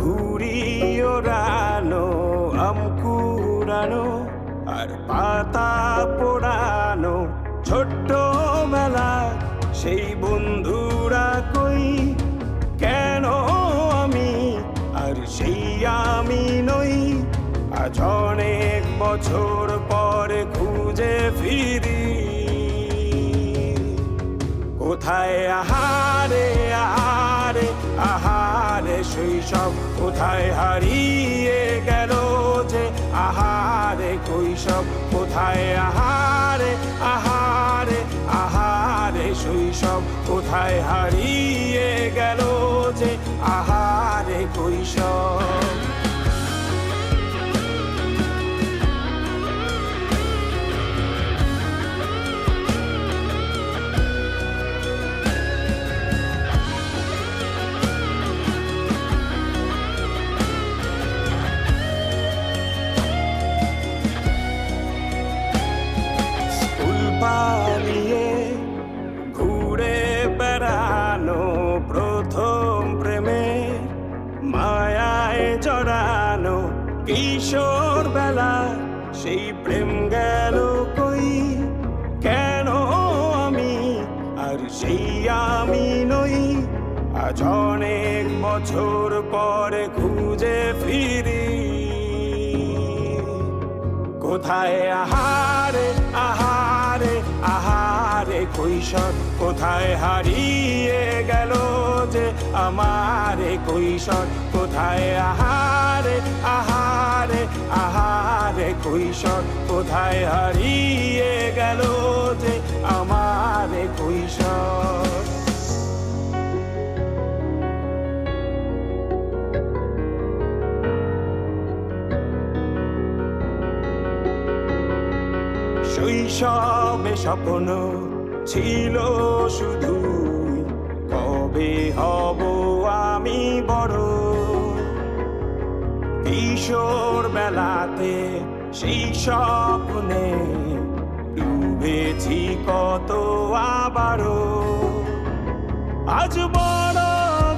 ঘুড়ি ওড়ানো, আম কুড়ানো আর পাতা পোড়ানো, ছোট্টবেলা সেই বন্ধুরা কই, কেন আমি আর সেই আমি নই। আজ অনেক বছর পরে খুঁজে ফিরি, কোথায় আহারে আহারে আহারে শৈশব, কোথায় হারিয়ে গেল যে আহারে কৈশব, কোথায় আহারে আহারে আহারে শৈশব, কোথায় হারিয়ে গেল যে আহারে কৈশব। পালিয়ে ঘুরে বেড়ানো, প্রথম প্রেমে মায়ায় জড়ানো, কিশোর বেলা সেই প্রেম গেল কই, কেন আমি আর সেই আমি নই। আজ অনেক বছর পরে খুঁজে ফিরি, কোথায় আহারে আহারে আহারে কৈশোর, কোথায় হারিয়ে গেল যে আমারে কৈশোর, কোথায় আহারে আহারে আহারে কৈশোর, কোথায় হারিয়ে গেল যে আমারে কৈশোর। শৈশবে স্বপ্ন ছিল শুধু, কবে হব আমি বড়। কিশোর বেলাতে সেই স্বপ্নে ডুবেছি কত আবারও, আজ বড়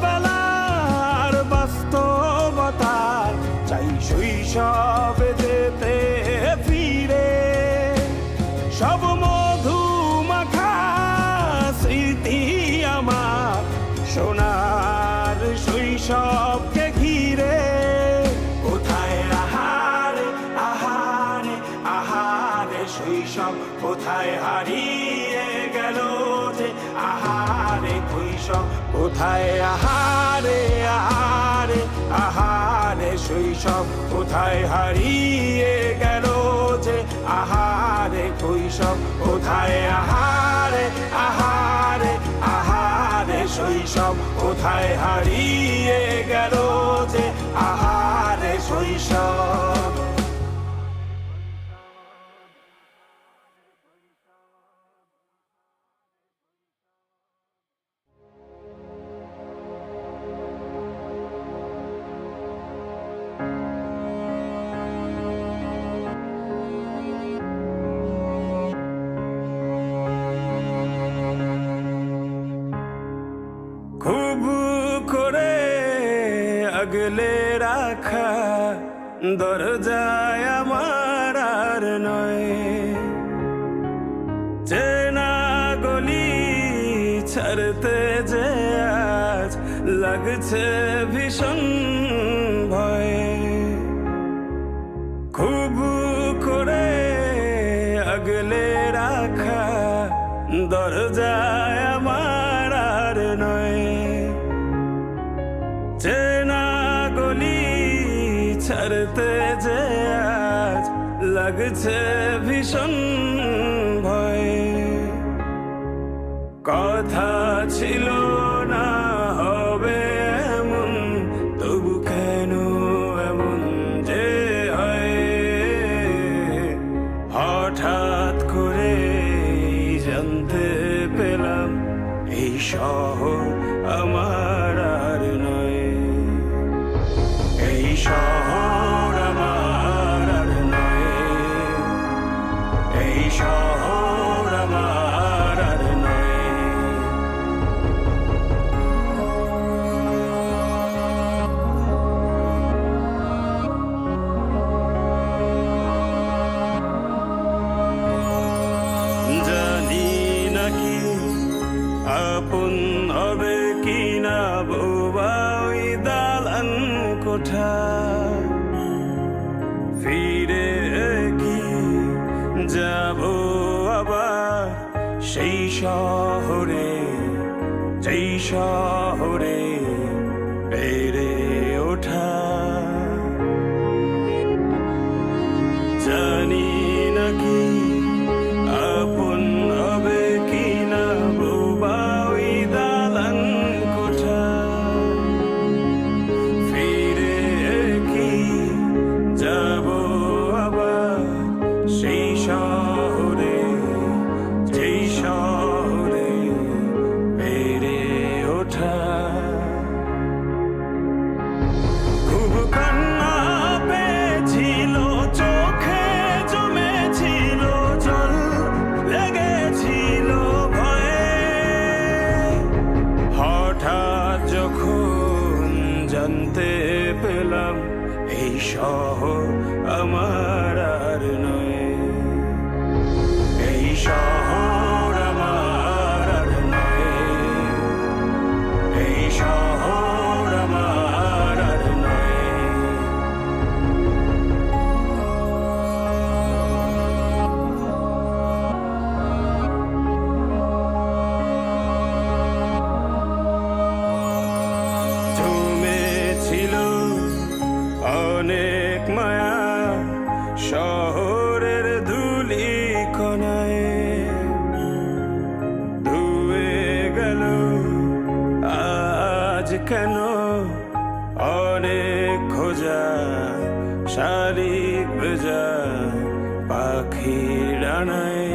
বেলার বাস্তবতার চাই শৈশবে যেতে ফিরে। সব মধু মাখা স্মৃতি আমার সোনার শৈশবকে ঘিরে, কোথায় আহারে আহারে আহারে শৈশব, কোথায় হারিয়ে গেল যে আহারে কৈশোর, কোথায় আহারে আহারে আহারে শৈশব, কোথায় হারিয়ে গেল যে আহারে কৈশোর, কোথায় আহারে আহারে আহারে শৈশব, কোথায় হারিয়ে গেল যে আহারে শৈশব। খুব করে আগলে রাখা দরজায় আমার আর নয়, চেনা গলি ছাড়তে যে আজ লাগছে ভীষণ ভয়। খুব করে আগলে রাখা দরজায় আমার আর নয়, চেনা গলি ছাড়তে যে আজ লাগছে ভীষণ ভয়। কথা ছিল না হবে এমন, তবু কেন এমন যে হয়, হঠাৎ করে জানতে পেলাম এই শহর আমার আর নয়, এই শহর আমার আর নয়, এই শহর আমার আর নয়। সেই শহরে, যেই শহরে বেড়ে ওঠা। জানি নাকি আপন হবে কিনা বোবা ওই দালান কোঠা। ফিরে কি যাব আবার সেই শহরে, যেই শহরে বেড়ে ওঠা। খুব কান্না পেয়েছিল, চোখে জমেছিল জল, লেগেছিল ভয়ে। হঠাৎ যখন জানতে পেলাম এই শহর আমার আর নয়, এই শহর আমার আর নয়, এই শহর আমার আর নয়। জমেছিল অনেক মায়া শহরের ধুলি কণায়, ধুয়ে গেল আজ কেন অনেক খোঁজা, শালিক ভেজা পাখির ডানায়।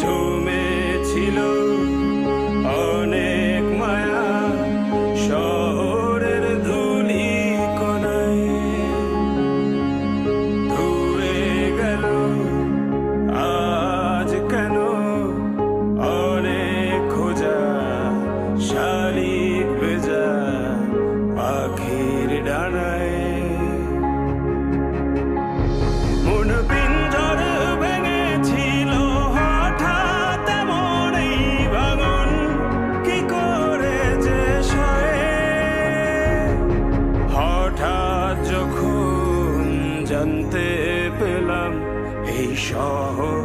জমেছিল অনেক মায়া শহরের ধুলি কণায়, ধুয়ে গেল আজ কেন অনেক খোঁজা, শালিক ভেজা পাখির ডানায়। মন পিঞ্জর ভেঙেছিল হঠাৎ এমন এই ভাঙন, কি করে যে সয়ে। হঠাৎ যখন জানতে পেলাম এই শহর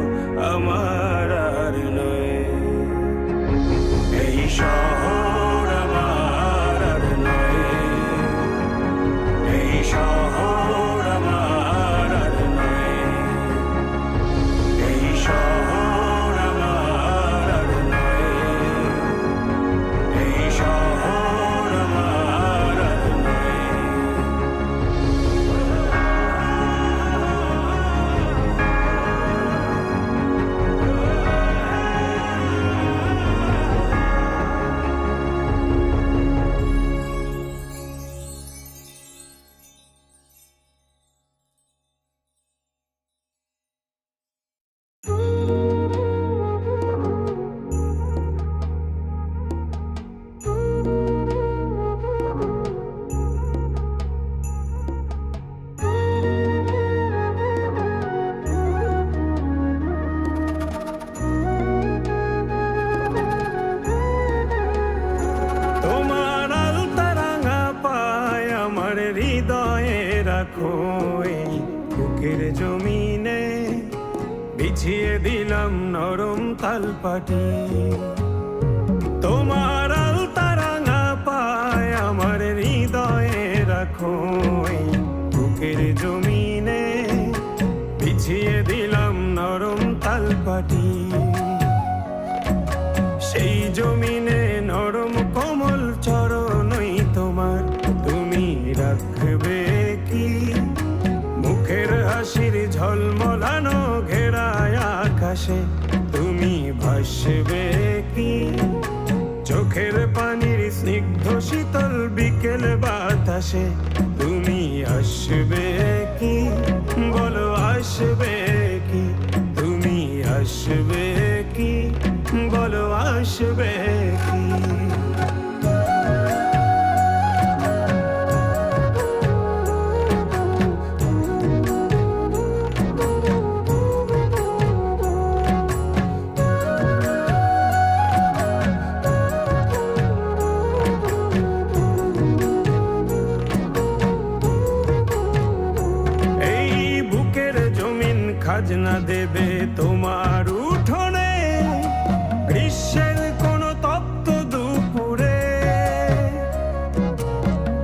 আমার আর নয়, এই শহর আমার আর নয়, এই শহর আমার আর নয়, এই শহর আমার আর নয়, এই শহর আমার আর নয়। তোমার আলতা রাঙা পায় আমার হৃদয়ে রাখো, এই বুকের জমিনে বিছিয়ে দিলাম নরম তালপাটি। তোমার আলতা রাঙা পায় আমার হৃদয়ে রাখো, এই বুকের জমিনে বিছিয়ে দিলাম নরম তালপাটি। সেই জমিনে নরম কোমল চরণই তোমার, তুমি রাখবে কি মুখের হাসির ঝলমলানো ঘেরায় আকাশে, তুমি ভাসবে কি চোখের পানির স্নিগ্ধ শীতল বিকেল বাতাসে। তুমি আসবে কি বলো, আসবে কি তুমি আসবে কি বলো, আসবে কি। খাজনা দেবে তোমার উঠোনে, গ্রীষ্মের কোনো তপ্ত দুপুরে।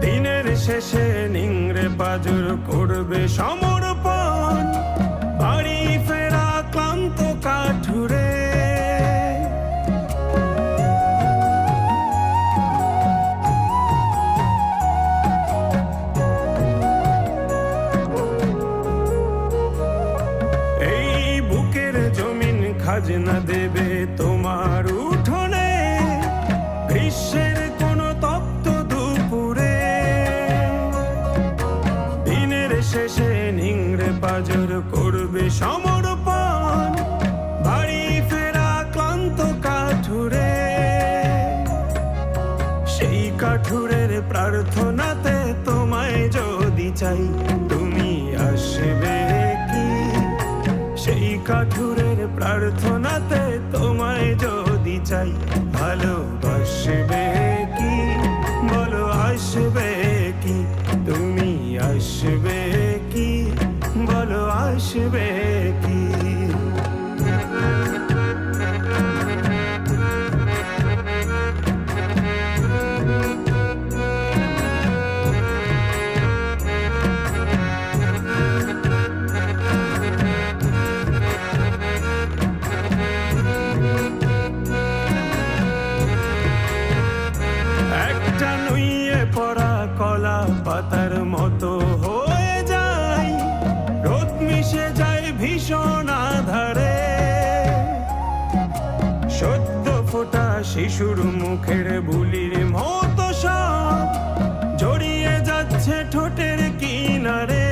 দিনের শেষে নিংড়ে পাজর করবে সমর্পণ, বাড়ি ফেরা ক্লান্ত কাঠুরে। খাজনা দেবে তোমার উঠোনে, গ্রীষ্মের কোনো তপ্ত দুপুরে। দিনের শেষে নিংড়ে পাজর করবে সমর্পণ, বাড়ি ফেরা ক্লান্ত কাঠুরে। সেই কাঠুরের প্রার্থনাতে তোমায় যদি চাই, তুমি আসবে কি? সেই কাঠুরের প্রার্থনাতে তোমায় যদি চাই, ভালোবাসবে কি? বলো আসবে কি? তুমি আসবে কি? বলো আসবে কি? পরা কলা পাতার মতো হয়ে যায়, রোদ মিশে যায় ভীষণ আধারে। সদ্য ফোটা শিশুর মুখের বুলির মতো সব জড়িয়ে যাচ্ছে ঠোঁটের কিনারে।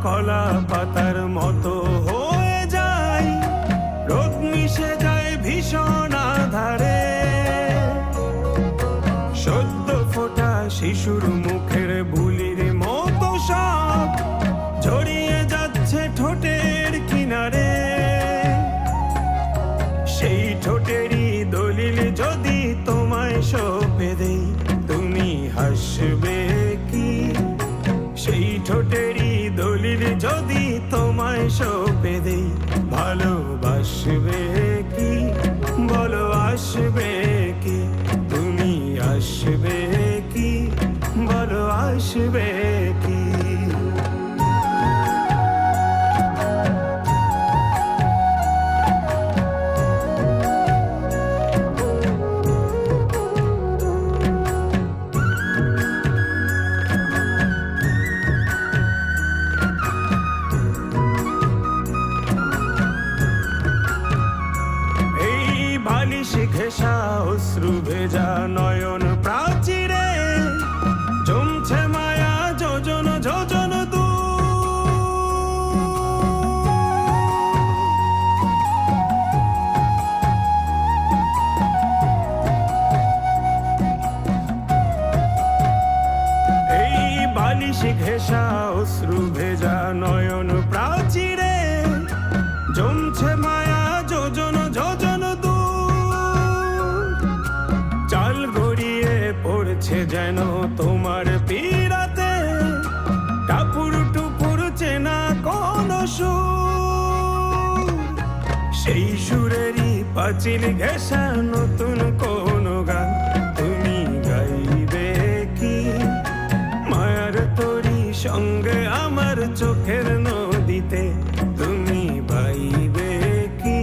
কলা পাতার মতো হয়ে যায়, রোদ মিশে যায় ভীষণ আধারে। সদ্য ফোটা শিশুর মুখের বুলির মতো সব জড়িয়ে যাচ্ছে ঠোঁটের কিনারে। সেই ঠোঁটেরই দলিল যদি তোমায় সঁপে দেই, তুমি হাসবে কি? সেই ঠোঁটেরই দলিল যদি তোমায় সঁপে দেই, ভালোবাসবে কি? বলো আসবে কি? তুমি আসবে কি? বলো আসবে কি? ঘেঁষা অশ্রু ভেজা নয়ন প্রাচীরে জমছে মায়া যোজন যোজন দূর। এই বালিশ ঘেঁষা অশ্রু ভেজা নয়ন প্রাচীরে জমছে মায়া যোজন যোজন দূর। চাল গড়িয়ে পড়ছে যেন তোমার পীড়াতে, টাপুর টুপুর চেনা কোন সুর। সেই সুরেরই পাঁচিল ঘেঁষা নতুন কোন গান তুমি গাইবে কি? মায়ার তোরি সঙ্গে আমার চোখের নদীতে তুমি বাইবে কি?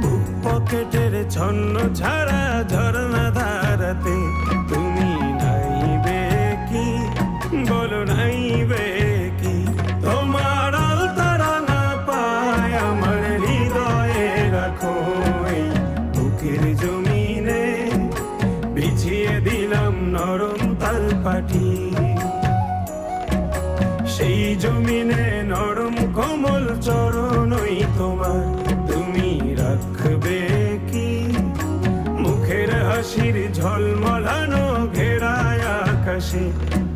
বুক পকেটের ছন্ন ছাড়া ঝরনা ধারাতে তুমি নাইবে কি? বলো নাইবে কি? তোমার আলতারা না পায় আমার হৃদয়ে রাখো, এই বুকের জমিনে বিছিয়ে দিলাম নরম তালপাটি। সেই জমিনে নরম কোমল চরণই তোমার, তুমি রাখবে কি? মুখের হাসির ঝলমলানো ঘেরায় আকাশে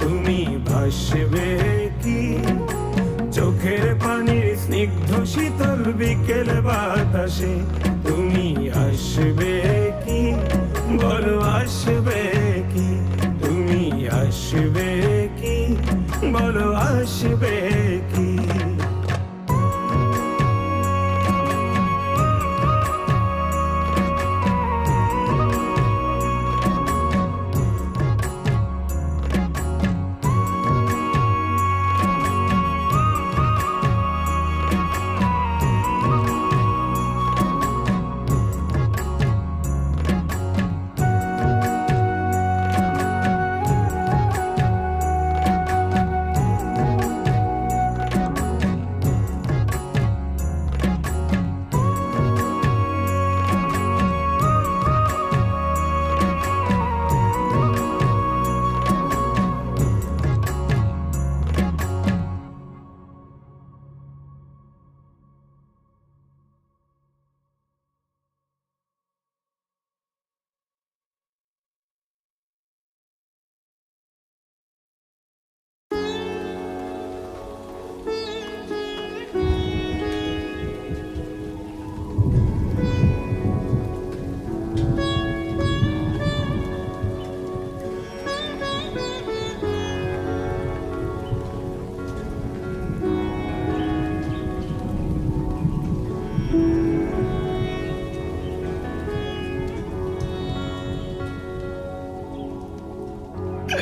তুমি ভাসবে কি? চোখে চোখের পানির স্নিগ্ধ শীতল বিকেল বাতাসে তুমি আসবে কি, বলো আসবে কি, তুমি আসবে কি, বলো আসবে কি।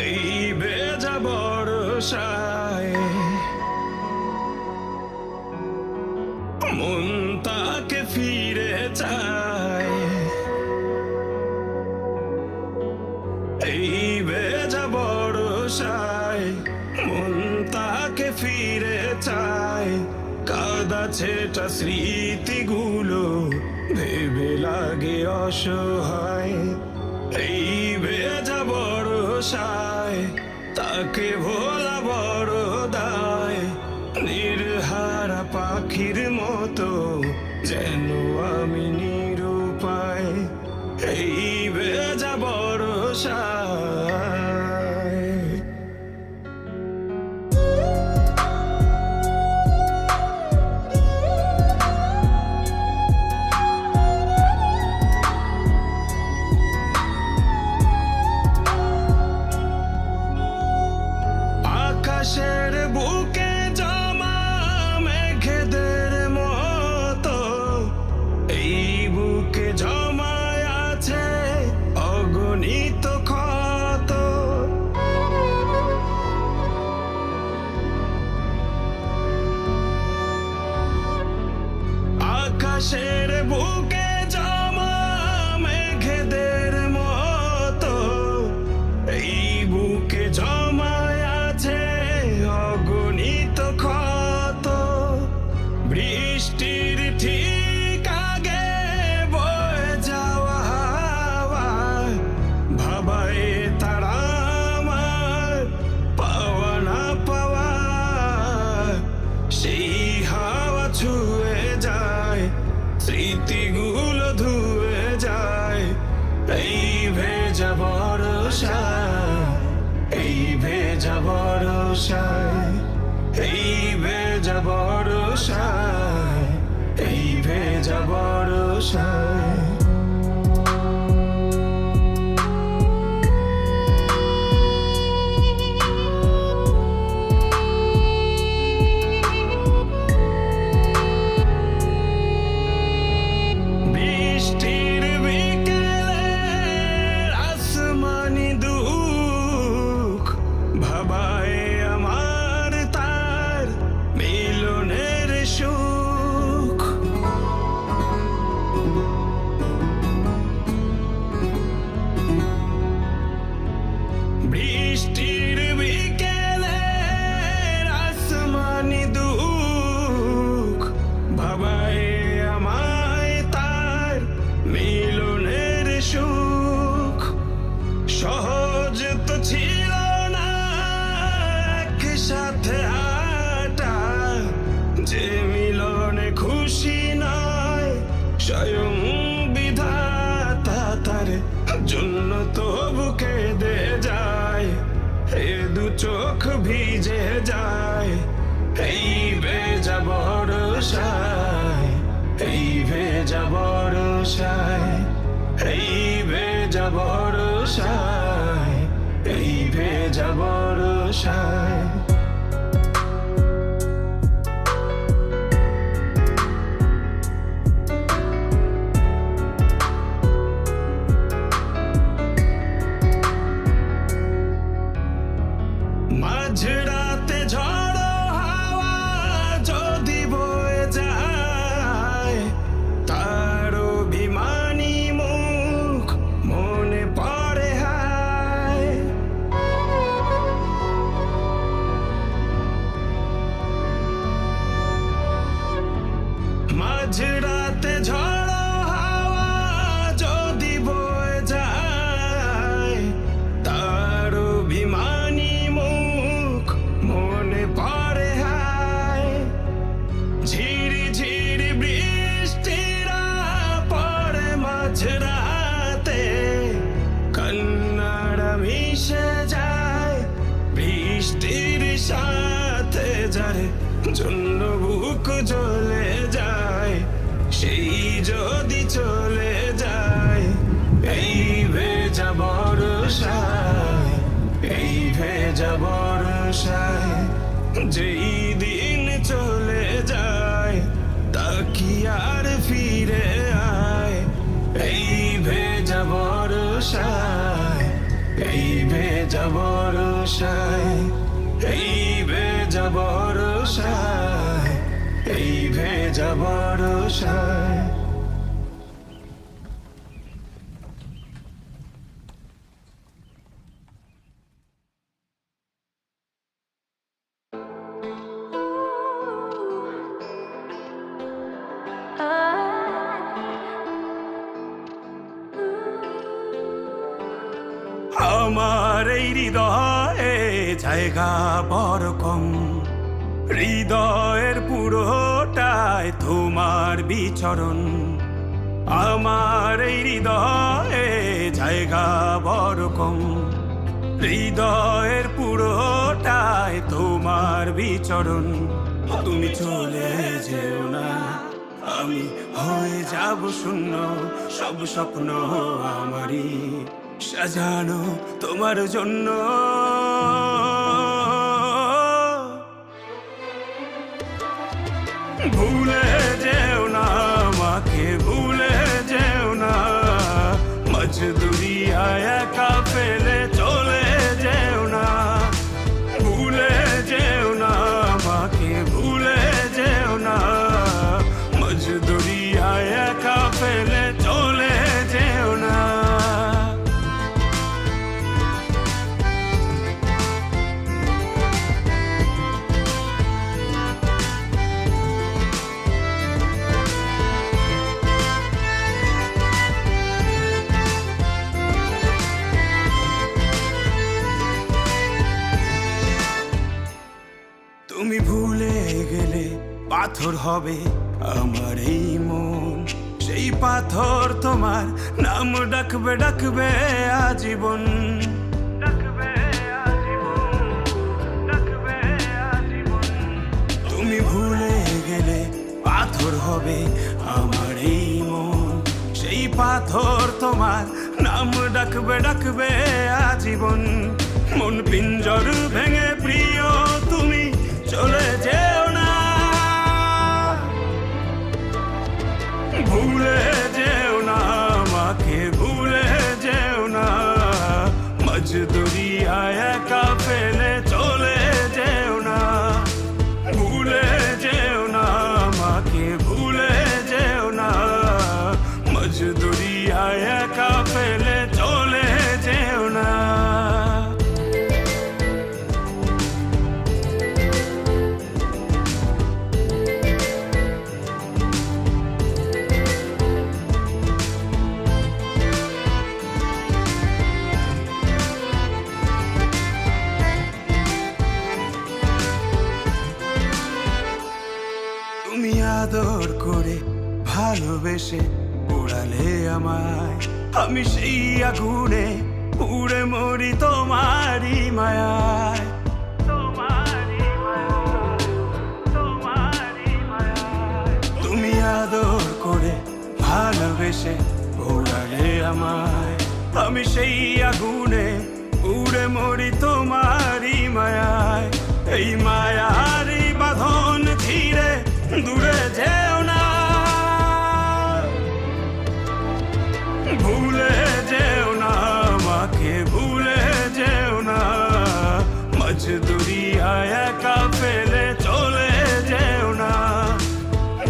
এই বেজা বর্ষায় মন তাকে ফিরে চায়, এই বেজা বর্ষায় মন তাকে ফিরে চায়। কাদা ছেটা স্মৃতিগুলো ভেবে লাগে অসহায়, এই ভেজা বর্ষায় তাকে ভোলা বড় দায়। নির্হারা পাখির মতো যেন আমি নিরুপায়, এই ভেজা বর্ষায়। আকাশের বুকে জমা মেঘেদের মতো এই বুকে জমায় আছে অগণিত ক্ষত। আকাশের বুকে জমা মেঘেদের মতো এই বুকে জমায় আছে অগণিত ক্ষত। বৃষ্টির ঠিক আগে বয়ে যাওয়া হাওয়া ভাবায় তারা আমার পাওয়া না পাওয়া। সেই হাওয়া ছুঁয়ে যায়, স্মৃতিগুলো ধুয়ে যায়। এই ভেজা বর্ষায়, এই ভেজা বর্ষায়, এই ভেজা বর্ষায়, এই ভেজা বর্ষায়। বৃষ্টির বিকেলে আসমানি দুঃখ ভাবায় আমার তার মিলনের সুখ। বর্ষায়, এই ভেজা বর্ষায়, এই ভেজা বর্ষায়, এই ভেজা বর্ষায়। মাঝরাতে ঝড়ো হাওয়া যদি বয়ে যায়, তার অভিমানী মুখ মনে পড়ে হায়। মাঝরাতে ঝড়ো হাওয়া যদি বয়ে যায়, তার অভিমানী মুখ মনে পড়ে হায়। ঝিরি ঝিরি বৃষ্টিরা পড়ে মাঝরাতে, কান্নারা মিশে যায় বৃষ্টির সাথে। যার জন্য বুক জ্বলে যায়, সেই যদি চলে যায়। এই ভেজা বর্ষায়, এই ভেজা বর্ষায়, যেই দিন চলে যায় তা কি আর ফিরে আয়। এই ভেজা বর্ষায়, এই ভেজা বর্ষায়, এই ভেজা বর্ষায়, এই ভেজা বর্ষায়। আমার এই হৃদয়ে জায়গা বড় কম, হৃদয়ের পুরোটায় তোমার বিচরণ। আমার এই হৃদয়ে জায়গা বড় কম, হৃদয়ের পুরোটায় তোমার বিচরণ। তুমি চলে যেও না, আমি হয়ে যাব শূন্য। সব স্বপ্ন আমারই সাজানো তোমার জন্য। ভুলে যেও না আমাকে, ভুলে যেও না। মজদুরিয়ায় একা ফেলে চলে যেও না। ভুলে যেও না আমাকে, ভুলে যেও না। মজদুরিয়ায় একা ফেলে চলে যেও না। তুমি ভুলে গেলে পাথর হবে আমার এই মন। সেই পাথর তোমার নাম ডাকবে, ডাকবে আজীবন। তুমি ভুলে গেলে পাথর হবে আমার এই মন। সেই পাথর তোমার নাম ডাকবে, ডাকবে আজীবন। মন পিঞ্জর ভেঙে প্রিয় তুমি চলে যেও না। ভুলে যেও না আমাকে, ভুলে যেও না। মজদুরিয়ায় একা ফেলে চলে যেও না। ভুলে যেও না আমাকে, ভুলে যেও না। মজদুরিয়ায় একা ফেলে চলে যেও না। তুমি আদর করে ভালোবেসে উড়ালে আমায়, আমি সেই আগুনে পুড়ে মরি তোমারই মায়ায়। তোমারই মায়া, তোমারই মায়া। বাতাসে ঘোরালে আমায়, আমি সেই আগুনে উড়ে মরি তোমারই মায়ায়। এই মায়ারই বাঁধন ছিঁড়ে দূরে যেও না, ভুলে যেও না আমাকে, ভুলে যেও না। মজদুরিয়ায় একা ফেলে চলে যেও না,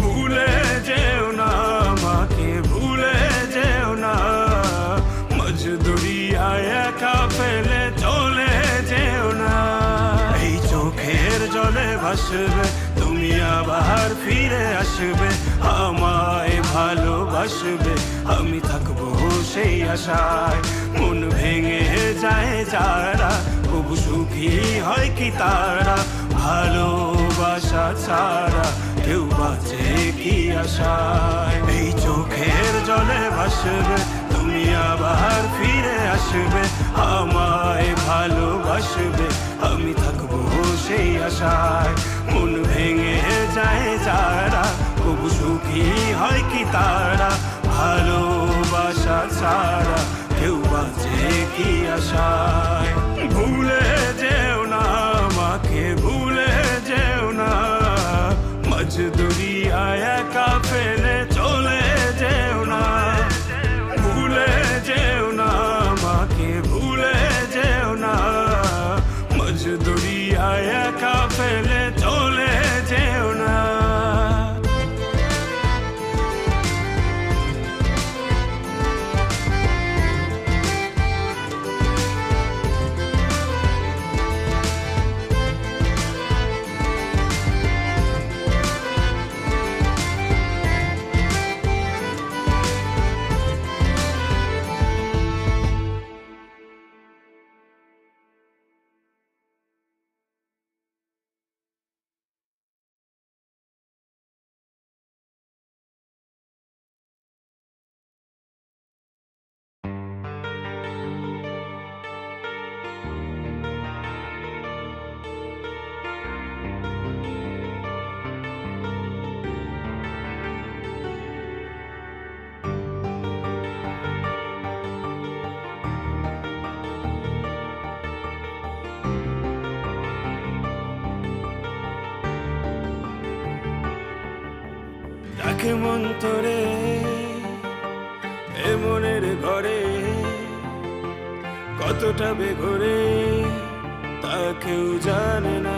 ভুলে যেও না আমাকে, ভুলে যেও না। মজদুরিয়ায় একা ফেলে চলে যেও না। এই চোখের জলে ভাসবে তুমি, আবার ফিরে আসবে, আমায় ভালোবাসবে, আমি থাকবো সেই আশায়। মন ভেঙে যায় যারা, তবু সুখী হয় কি তারা, ভালোবাসা ছাড়া কেউ বাঁচে কি আশায়। এই চোখের জলে ভাসবে তুমি, আবার ফিরে আসবে, আমায় ভালোবাসবে, আমি থাকবো সেই আশায়। মন ভেঙে যায় যারা, তবু সুখী হয় কি তারা, ভালোবাসা ছাড়া কেউ বাঁচে কি আশায়। ভুলে যেও না আমাকে, ভুলে যেও না। মজদুরিয়ায় একা ফেলে চলে যেও না, ভুলে যেও না আমাকে, ভুলে যেও না। মজদুরিয়ায় একা ফেলে চলে যেও না। ডাকে মন তোরে এ মনের ঘরে, কতটা বেঘরে তা কেউ জানে না।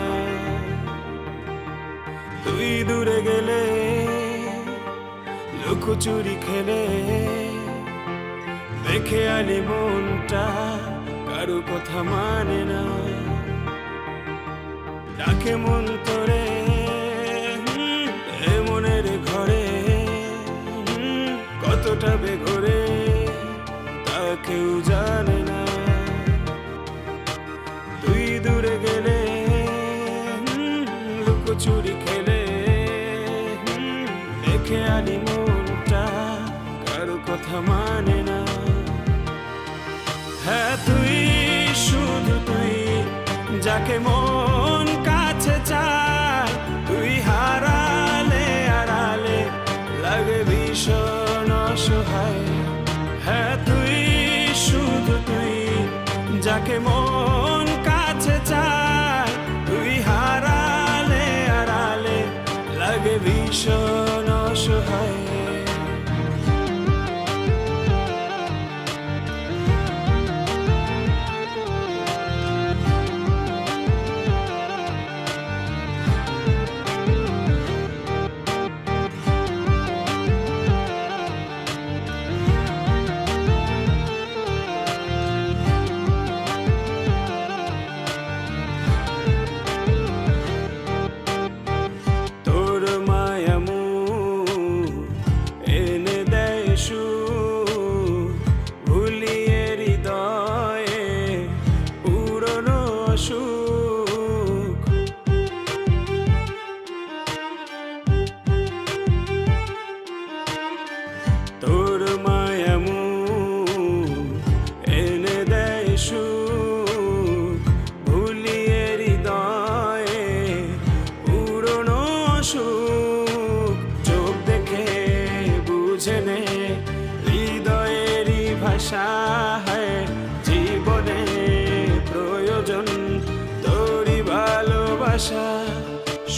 তুই দূরে গেলে লুকোচুরি খেলে, দেখে আলি মনটা কারো কথা মানে না। ডাকে মন তোরে এ মনের ঘরে, কতটা বেঘরে তা কেউ জানে না। তুই দূরে গেলে লুকোচুরি খেলে, দেখে আলি মনটা কারো কথা মানে না। হ্যাঁ তুই, শুধু তুই, যাকে মন কাছে চায়, তুই হারালে আড়ালে লাগে ভীষণ অসহায়। হ্যাঁ তুই, শুধু তুই, যাকে মন কাছে চায়, তুই হারালে আড়ালে লাগে ভীষণ অসহায়। তোর মায়া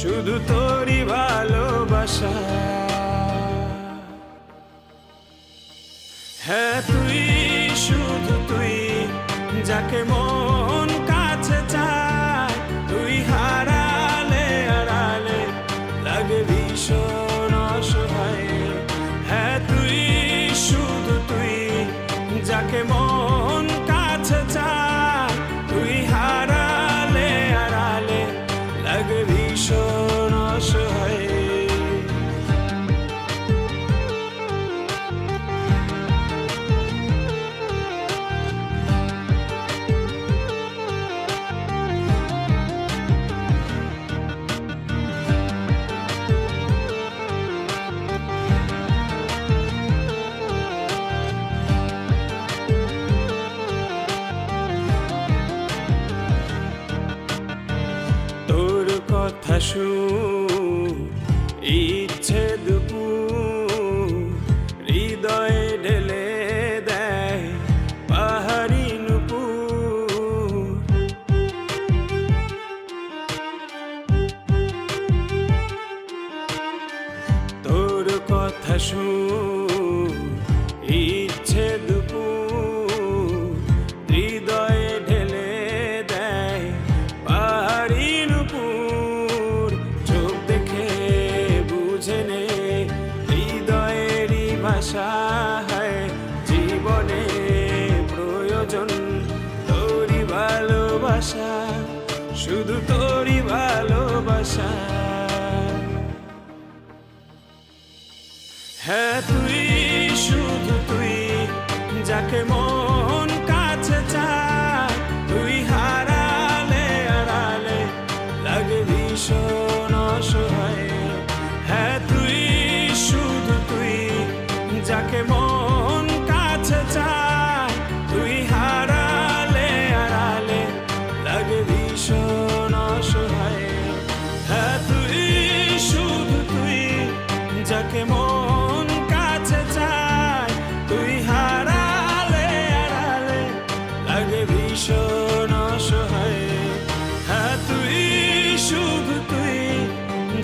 শুধু তোরই ভালোবাসা। হ্যাঁ তুই, শুধু তুই, যাকে মন কাছে চায়, তুই হারালে আড়ালে লাগে ভীষণ অসহায়। হ্যাঁ তুই, শুধু তুই, যাকে মন কাছে চায়, তুই হারালে আড়ালে লাগে ভীষণ অসহায়। তোর কথা শুন, ইচ্ছে দুপুর হৃদয়ে ঢেলে দেয় পাহাড়ি নুপুর। তোর কথা শুন, ইচ্ছে দুপুর হৃদয়ে ঢেলে দেয় পাহাড়ি নুপুর। চোখ দেখে বুঝে নে হৃদয়েরই ভাষা, হয় জীবনে প্রয়োজন তোরই ভালোবাসা, শুধু তোরই ভালোবাসা। হ্যাঁ তুই, শুধু তুই, যাকে মন কাছে চায়, তুই হারালে আড়ালে লাগে ভীষণ অসহায়। হ্যাঁ তুই, শুধু তুই, যাকে মন কাছে চায়, তুই হারালে আড়ালে লাগে ভীষণ অসহায়। হ্যাঁ তুই, শুধু তুই, যাকে মন কাছে চায়, তুই হারালে আড়ালে লাগে ভীষণ অসহায়। হ্যাঁ তুই, শুধু তুই,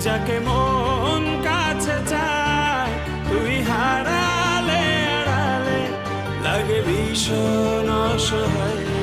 যাকে মন কাছে চায়, তুই হারালে আড়ালে লাগে ভীষণ অসহায়।